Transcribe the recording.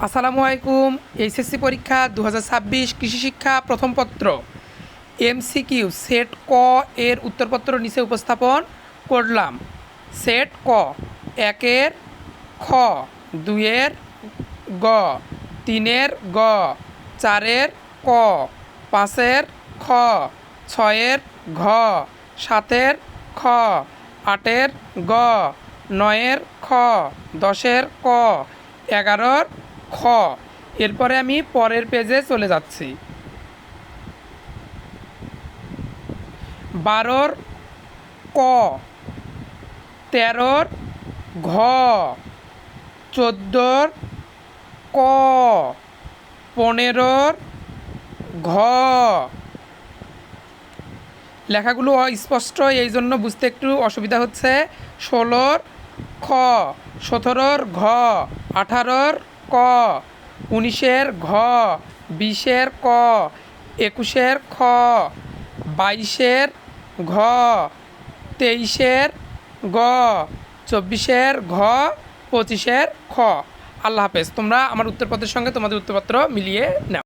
আসসালামু আলাইকুম। এইচএসসি পরীক্ষা 2026 কৃষি শিক্ষা প্রথম পত্র এমসিকিউ সেট ক এর উত্তরপত্র নিচে উপস্থাপন করলাম। সেট ক, 1-এর খ, 2-এর গ, 3-এর গ, 4-এর ক, 5-এর খ, 6-এর ঘ, 7-এর খ, 8-এর গ, 9-এর খ, 10-এর ক, 11-র খ। এরপরে আমি পরের পেজে চলে যাচ্ছি। 12-র ক, 13-র ঘ, 14-র ক, 15-র ঘ। লেখাগুলো অস্পষ্ট, এই জন্য বুঝতে একটু অসুবিধা হচ্ছে। 16-র খ, 17-র ঘ, 18-র ক, 19-এর ঘ, 20-এর ক, 21-এর খ, 22-এর ঘ, 23-এর গ, 24-এর ঘ, 25-এর খ। আল্লাহ হাফেজ। তোমরা আমার উত্তরপত্রের সঙ্গে তোমাদের উত্তরপত্র মিলিয়ে নাও।